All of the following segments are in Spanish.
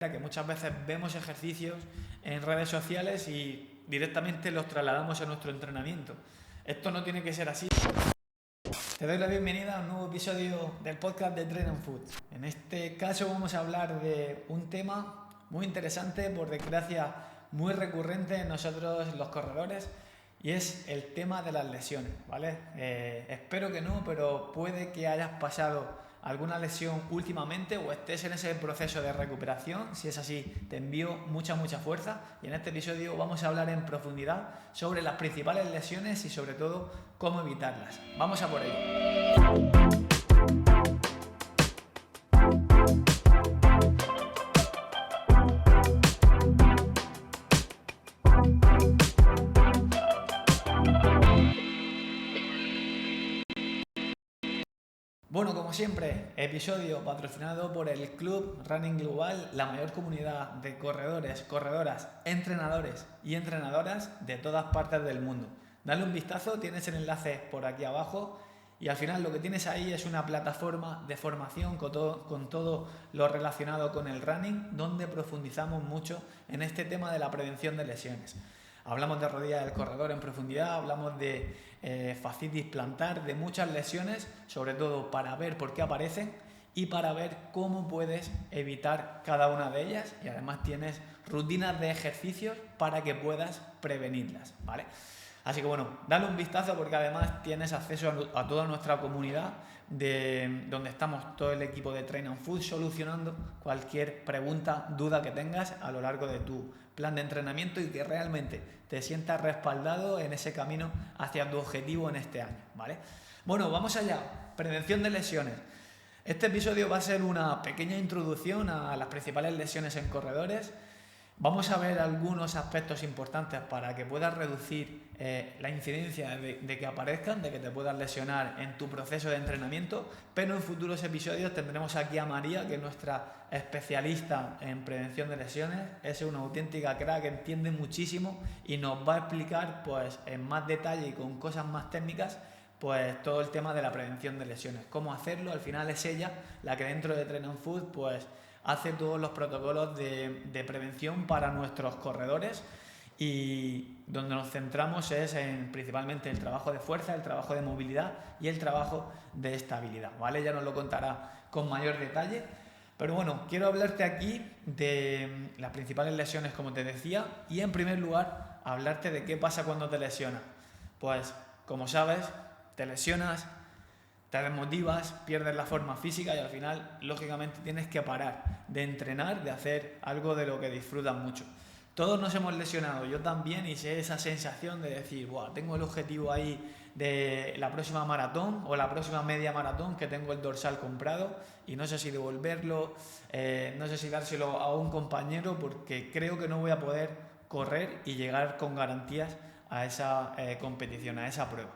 que muchas veces vemos ejercicios en redes sociales y directamente los trasladamos a nuestro entrenamiento. Esto no tiene que ser así. Te doy la bienvenida a un nuevo episodio del podcast de Train and Food. En este caso vamos a hablar de un tema muy interesante, por desgracia muy recurrente en nosotros los corredores, y es el tema de las lesiones, ¿vale? Espero que no, pero puede que hayas pasado alguna lesión últimamente o estés en ese proceso de recuperación. Si es así, te envío mucha fuerza, y en este episodio vamos a hablar en profundidad sobre las principales lesiones y sobre todo cómo evitarlas. Vamos a por ello. Bueno, como siempre, episodio patrocinado por el Club Running Global, la mayor comunidad de corredores, corredoras, entrenadores y entrenadoras de todas partes del mundo. Dale un vistazo, tienes el enlace por aquí abajo, y al final lo que tienes ahí es una plataforma de formación con todo lo relacionado con el running, donde profundizamos mucho en este tema de la prevención de lesiones. Hablamos de rodilla del corredor en profundidad, hablamos de fascitis plantar, de muchas lesiones, sobre todo para ver por qué aparecen y para ver cómo puedes evitar cada una de ellas, y además tienes rutinas de ejercicios para que puedas prevenirlas, ¿vale? Así que bueno, dale un vistazo, porque además tienes acceso a toda nuestra comunidad, donde estamos todo el equipo de Train and Food solucionando cualquier pregunta, duda que tengas a lo largo de tu plan de entrenamiento, y que realmente te sientas respaldado en ese camino hacia tu objetivo en este año, ¿vale? Bueno, vamos allá. Prevención de lesiones. Este episodio va a ser una pequeña introducción a las principales lesiones en corredores. Vamos a ver algunos aspectos importantes para que puedas reducir la incidencia de que aparezcan, de que te puedas lesionar en tu proceso de entrenamiento, pero en futuros episodios tendremos aquí a María, que es nuestra especialista en prevención de lesiones. Es una auténtica crack, entiende muchísimo y nos va a explicar pues en más detalle y con cosas más técnicas pues todo el tema de la prevención de lesiones, cómo hacerlo. Al final es ella la que dentro de Train and Food pues hace todos los protocolos de prevención para nuestros corredores, y donde nos centramos es en principalmente el trabajo de fuerza, el trabajo de movilidad y el trabajo de estabilidad, ¿vale? Ya nos lo contará con mayor detalle, pero bueno, quiero hablarte aquí de las principales lesiones, como te decía, y en primer lugar hablarte de qué pasa cuando te lesionas. Pues como sabes, te lesionas, te desmotivas, pierdes la forma física y al final, lógicamente, tienes que parar de entrenar, de hacer algo de lo que disfrutas mucho. Todos nos hemos lesionado, yo también, y sé esa sensación de decir, buah, tengo el objetivo ahí de la próxima maratón o la próxima media maratón, que tengo el dorsal comprado y no sé si devolverlo, no sé si dárselo a un compañero, porque creo que no voy a poder correr y llegar con garantías a esa competición, a esa prueba.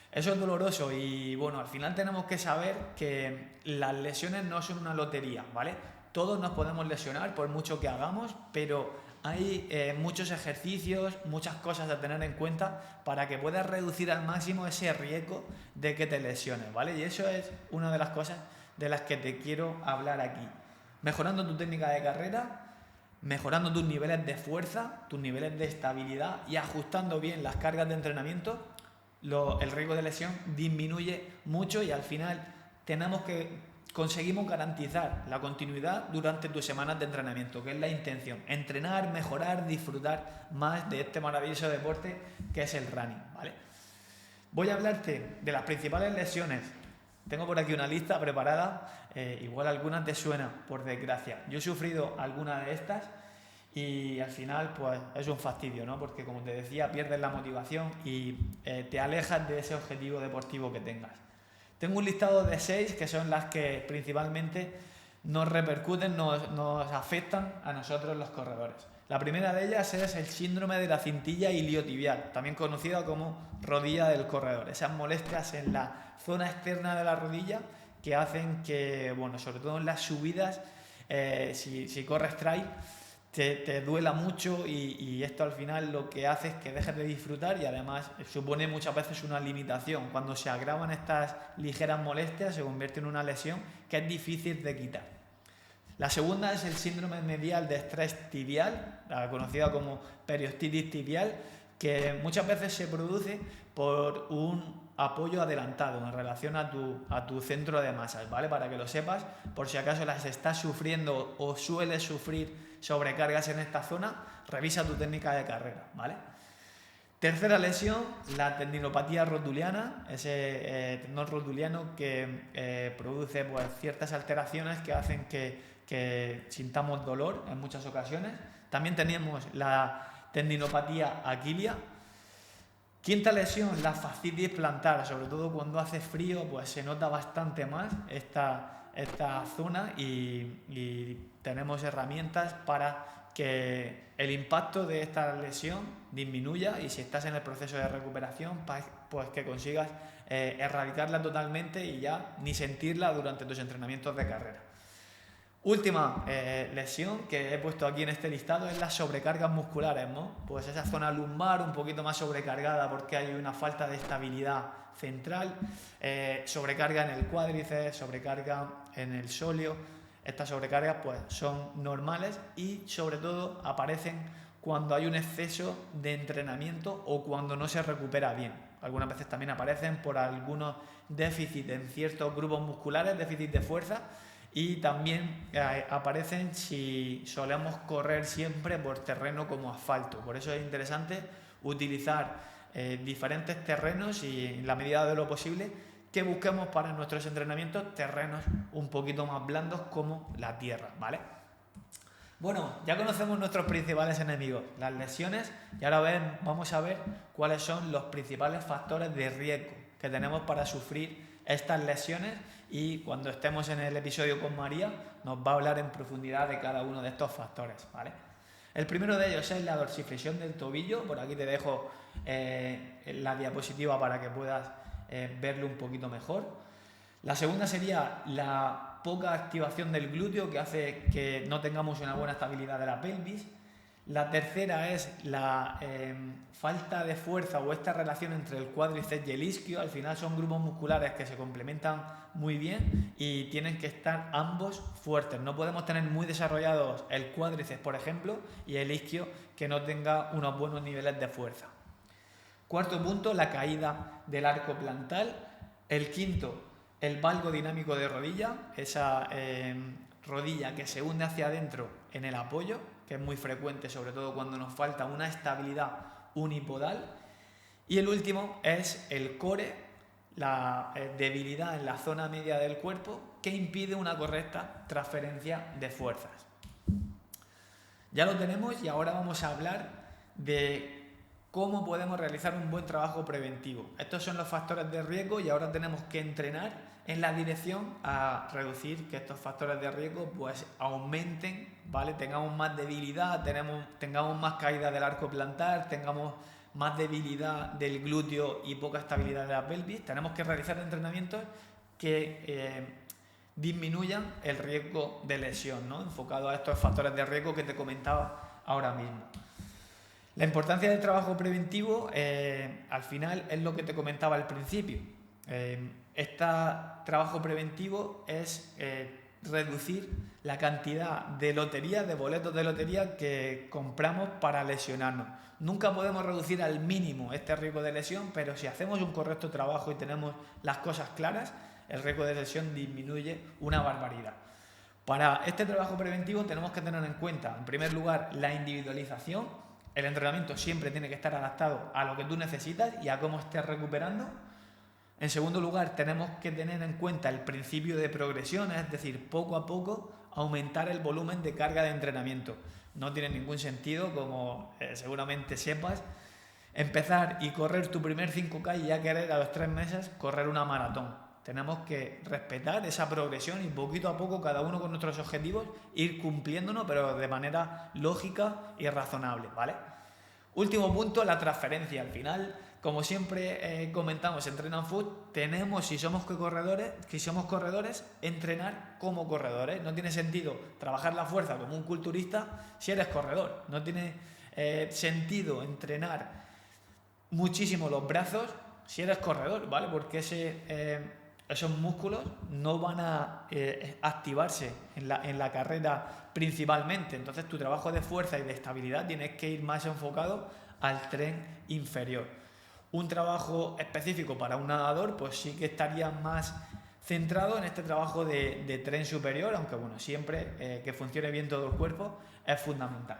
Eso es doloroso, y bueno, al final tenemos que saber que las lesiones no son una lotería, ¿vale? Todos nos podemos lesionar por mucho que hagamos, pero hay muchos ejercicios, muchas cosas a tener en cuenta para que puedas reducir al máximo ese riesgo de que te lesiones, ¿vale? Y eso es una de las cosas de las que te quiero hablar aquí. Mejorando tu técnica de carrera, mejorando tus niveles de fuerza, tus niveles de estabilidad y ajustando bien las cargas de entrenamiento, el riesgo de lesión disminuye mucho, y al final conseguimos garantizar la continuidad durante tus semanas de entrenamiento, que es la intención: entrenar, mejorar, disfrutar más de este maravilloso deporte que es el running, ¿vale? Voy a hablarte de las principales lesiones. Tengo por aquí una lista preparada, igual algunas te suenan, por desgracia. Yo he sufrido algunas de estas y al final pues es un fastidio, ¿no? Porque, como te decía, pierdes la motivación y te alejas de ese objetivo deportivo que tengas. Tengo un listado de 6 que son las que principalmente nos repercuten, nos afectan a nosotros los corredores. La primera de ellas es el síndrome de la cintilla iliotibial, también conocida como rodilla del corredor. Esas molestias en la zona externa de la rodilla que hacen que, bueno, sobre todo en las subidas, si corres trail, te duela mucho, y esto al final lo que hace es que dejes de disfrutar, y además supone muchas veces una limitación. Cuando se agravan estas ligeras molestias se convierte en una lesión que es difícil de quitar. La segunda es el síndrome medial de estrés tibial, la conocida como periostitis tibial, que muchas veces se produce por un apoyo adelantado en relación a tu centro de masas, ¿vale? Para que lo sepas, por si acaso las estás sufriendo o sueles sufrir sobrecargas en esta zona, revisa tu técnica de carrera, ¿vale? Tercera lesión, la tendinopatía rotuliana, ese tendón rotuliano que produce pues, ciertas alteraciones que hacen que sintamos dolor en muchas ocasiones. También tenemos la tendinopatía aquilia. Quinta lesión, la fascitis plantar, sobre todo cuando hace frío, pues se nota bastante más esta zona y tenemos herramientas para que el impacto de esta lesión disminuya y si estás en el proceso de recuperación, pues que consigas erradicarla totalmente y ya ni sentirla durante tus entrenamientos de carrera. Última lesión que he puesto aquí en este listado es las sobrecargas musculares, ¿no? Pues esa zona lumbar un poquito más sobrecargada porque hay una falta de estabilidad central, sobrecarga en el cuádriceps, sobrecarga en el sóleo. Estas sobrecargas pues son normales y sobre todo aparecen cuando hay un exceso de entrenamiento o cuando no se recupera bien. Algunas veces también aparecen por algunos déficits en ciertos grupos musculares, déficit de fuerza, y también aparecen si solemos correr siempre por terreno como asfalto. Por eso es interesante utilizar diferentes terrenos y en la medida de lo posible que busquemos para nuestros entrenamientos terrenos un poquito más blandos como la tierra, ¿vale? Bueno, ya conocemos nuestros principales enemigos, las lesiones, y ahora vamos a ver cuáles son los principales factores de riesgo que tenemos para sufrir estas lesiones y cuando estemos en el episodio con María nos va a hablar en profundidad de cada uno de estos factores, ¿vale? El primero de ellos es la dorsiflexión del tobillo, por aquí te dejo la diapositiva para que puedas verlo un poquito mejor. La segunda sería la poca activación del glúteo que hace que no tengamos una buena estabilidad de la pelvis. La tercera es la falta de fuerza o esta relación entre el cuádriceps y el isquio. Al final son grupos musculares que se complementan muy bien y tienen que estar ambos fuertes. No podemos tener muy desarrollados el cuádriceps, por ejemplo, y el isquio que no tenga unos buenos niveles de fuerza. Cuarto punto, la caída del arco plantar. El quinto, el valgo dinámico de rodilla, esa rodilla que se hunde hacia adentro en el apoyo, que es muy frecuente, sobre todo cuando nos falta una estabilidad unipodal. Y el último es el core, la debilidad en la zona media del cuerpo que impide una correcta transferencia de fuerzas. Ya lo tenemos y ahora vamos a hablar de cómo podemos realizar un buen trabajo preventivo. Estos son los factores de riesgo y ahora tenemos que entrenar en la dirección a reducir que estos factores de riesgo pues aumenten, ¿vale? Tengamos más debilidad, tengamos más caída del arco plantar, tengamos más debilidad del glúteo y poca estabilidad de la pelvis. Tenemos que realizar entrenamientos que disminuyan el riesgo de lesión, ¿no? Enfocado a estos factores de riesgo que te comentaba ahora mismo. La importancia del trabajo preventivo, al final, es lo que te comentaba al principio. Este trabajo preventivo es reducir la cantidad de lotería, de boletos de lotería que compramos para lesionarnos. Nunca podemos reducir al mínimo este riesgo de lesión, pero si hacemos un correcto trabajo y tenemos las cosas claras, el riesgo de lesión disminuye una barbaridad. Para este trabajo preventivo tenemos que tener en cuenta, en primer lugar, la individualización. El entrenamiento siempre tiene que estar adaptado a lo que tú necesitas y a cómo estés recuperando. En segundo lugar, tenemos que tener en cuenta el principio de progresión, es decir, poco a poco aumentar el volumen de carga de entrenamiento. No tiene ningún sentido, como seguramente sepas, empezar y correr tu primer 5K y ya querer a los 3 meses correr una maratón. Tenemos que respetar esa progresión y poquito a poco, cada uno con nuestros objetivos, ir cumpliéndonos, pero de manera lógica y razonable, ¿vale? Último punto, la transferencia. Al final, como siempre comentamos en Train and Food, tenemos, si somos corredores, entrenar como corredores. No tiene sentido trabajar la fuerza como un culturista si eres corredor. No tiene sentido entrenar muchísimo los brazos si eres corredor, ¿vale? Porque ese esos músculos no van a activarse en la carrera principalmente. Entonces tu trabajo de fuerza y de estabilidad tienes que ir más enfocado al tren inferior. Un trabajo específico para un nadador, pues sí que estaría más centrado en este trabajo de tren superior, aunque bueno, siempre que funcione bien todo el cuerpo es fundamental.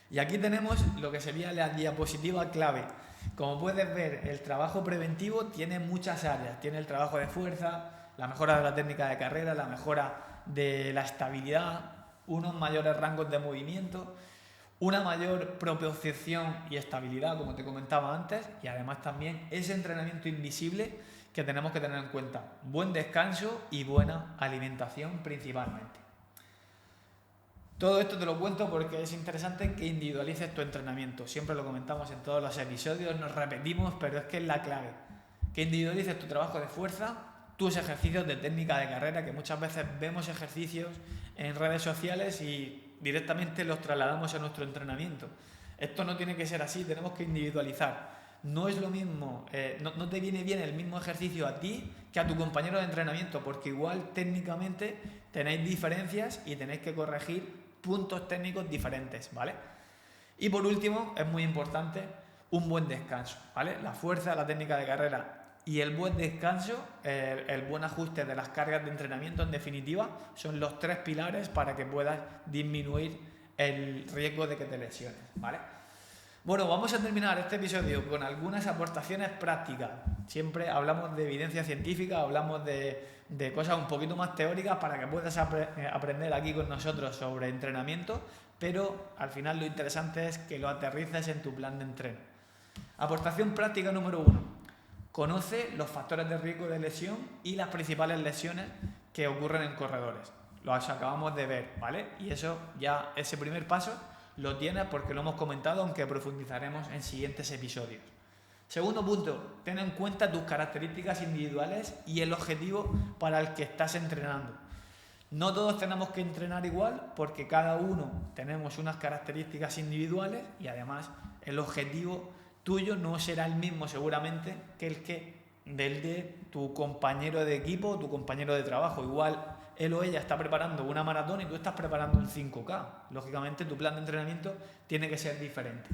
Y aquí tenemos lo que sería la diapositiva clave. Como puedes ver, el trabajo preventivo tiene muchas áreas. Tiene el trabajo de fuerza, la mejora de la técnica de carrera, la mejora de la estabilidad, unos mayores rangos de movimiento, una mayor propiocepción y estabilidad, como te comentaba antes, y además también ese entrenamiento invisible que tenemos que tener en cuenta. Buen descanso y buena alimentación principalmente. Todo esto te lo cuento porque es interesante que individualices tu entrenamiento. Siempre lo comentamos en todos los episodios, nos repetimos, pero es que es la clave. Que individualices tu trabajo de fuerza, tus ejercicios de técnica de carrera, que muchas veces vemos ejercicios en redes sociales y directamente los trasladamos a nuestro entrenamiento. Esto no tiene que ser así, tenemos que individualizar. No es lo mismo, no te viene bien el mismo ejercicio a ti que a tu compañero de entrenamiento, porque igual técnicamente tenéis diferencias y tenéis que corregir puntos técnicos diferentes, ¿vale? Y por último, es muy importante un buen descanso, ¿vale? La fuerza, la técnica de carrera y el buen descanso, el buen ajuste de las cargas de entrenamiento, en definitiva, son los 3 pilares para que puedas disminuir el riesgo de que te lesiones, ¿vale? Bueno, vamos a terminar este episodio con algunas aportaciones prácticas. Siempre hablamos de evidencia científica, hablamos de cosas un poquito más teóricas para que puedas aprender aquí con nosotros sobre entrenamiento, pero al final lo interesante es que lo aterrices en tu plan de entreno. Aportación práctica número 1. Conoce los factores de riesgo de lesión y las principales lesiones que ocurren en corredores. Los acabamos de ver, ¿vale? Y eso ya, ese primer paso lo tienes porque lo hemos comentado, aunque profundizaremos en siguientes episodios. Segundo punto, ten en cuenta tus características individuales y el objetivo para el que estás entrenando. No todos tenemos que entrenar igual porque cada uno tenemos unas características individuales y además el objetivo tuyo no será el mismo seguramente que del de tu compañero de equipo o tu compañero de trabajo. Igual él o ella está preparando una maratón y tú estás preparando un 5K. Lógicamente tu plan de entrenamiento tiene que ser diferente.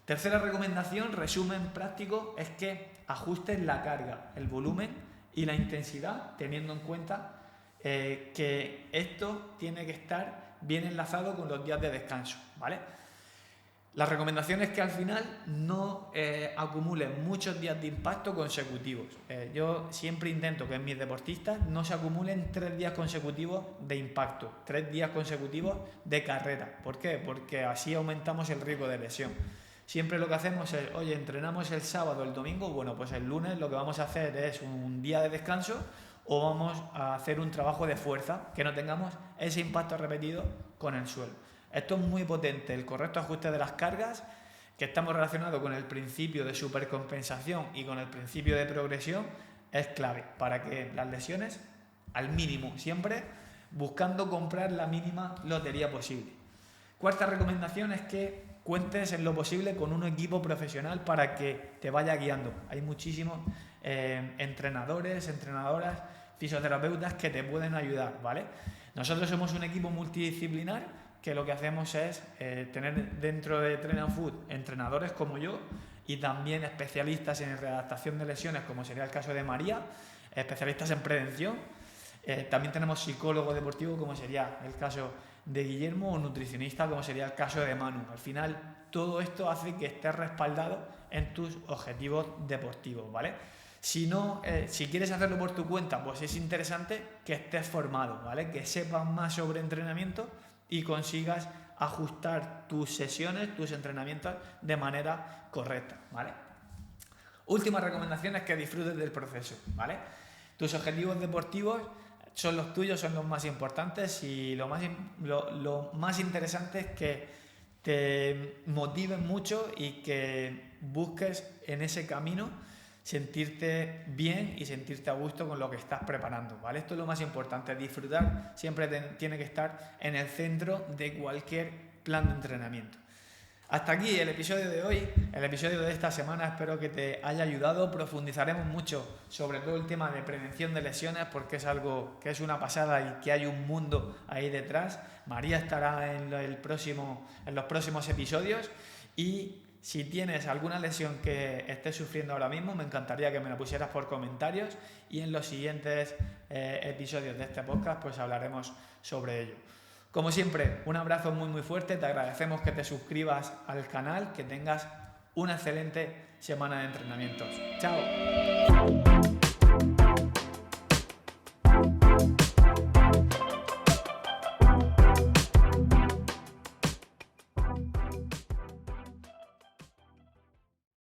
Tercera recomendación, resumen práctico, es que ajustes la carga, el volumen y la intensidad, teniendo en cuenta que esto tiene que estar bien enlazado con los días de descanso, ¿vale? La recomendación es que al final no acumulen muchos días de impacto consecutivos. Yo siempre intento que en mis deportistas no se acumulen 3 días consecutivos de impacto, 3 días consecutivos de carrera. ¿Por qué? Porque así aumentamos el riesgo de lesión. Siempre lo que hacemos es, oye, entrenamos el sábado, el domingo, bueno, pues el lunes lo que vamos a hacer es un día de descanso o vamos a hacer un trabajo de fuerza, que no tengamos ese impacto repetido con el suelo. Esto es muy potente, el correcto ajuste de las cargas, que estamos relacionados con el principio de supercompensación y con el principio de progresión, es clave para que las lesiones, al mínimo, siempre buscando comprar la mínima lotería posible. Cuarta recomendación es que cuentes en lo posible con un equipo profesional para que te vaya guiando. Hay muchísimos entrenadores, entrenadoras, fisioterapeutas que te pueden ayudar, ¿vale? Nosotros somos un equipo multidisciplinar que lo que hacemos es tener dentro de Train & Food entrenadores como yo y también especialistas en readaptación de lesiones, como sería el caso de María, especialistas en prevención. También tenemos psicólogo deportivo, como sería el caso de Guillermo, o nutricionista, como sería el caso de Manu. Al final, todo esto hace que estés respaldado en tus objetivos deportivos, ¿vale? Si quieres hacerlo por tu cuenta, pues es interesante que estés formado, ¿vale? Que sepas más sobre entrenamiento y consigas ajustar tus sesiones, tus entrenamientos de manera correcta, ¿vale? Última recomendación es que disfrutes del proceso, ¿vale? Tus objetivos deportivos son los tuyos, son los más importantes y lo más interesante es que te motiven mucho y que busques en ese camino sentirte bien y sentirte a gusto con lo que estás preparando, ¿vale? Esto es lo más importante, disfrutar siempre tiene que estar en el centro de cualquier plan de entrenamiento. Hasta aquí el episodio de hoy, el episodio de esta semana. Espero que te haya ayudado. Profundizaremos mucho sobre todo el tema de prevención de lesiones, porque es algo que es una pasada y que hay un mundo ahí detrás. María estará en los próximos episodios, y si tienes alguna lesión que estés sufriendo ahora mismo, me encantaría que me la pusieras por comentarios, y en los siguientes episodios de este podcast pues hablaremos sobre ello. Como siempre, un abrazo muy fuerte, te agradecemos que te suscribas al canal, que tengas una excelente semana de entrenamientos. ¡Chao!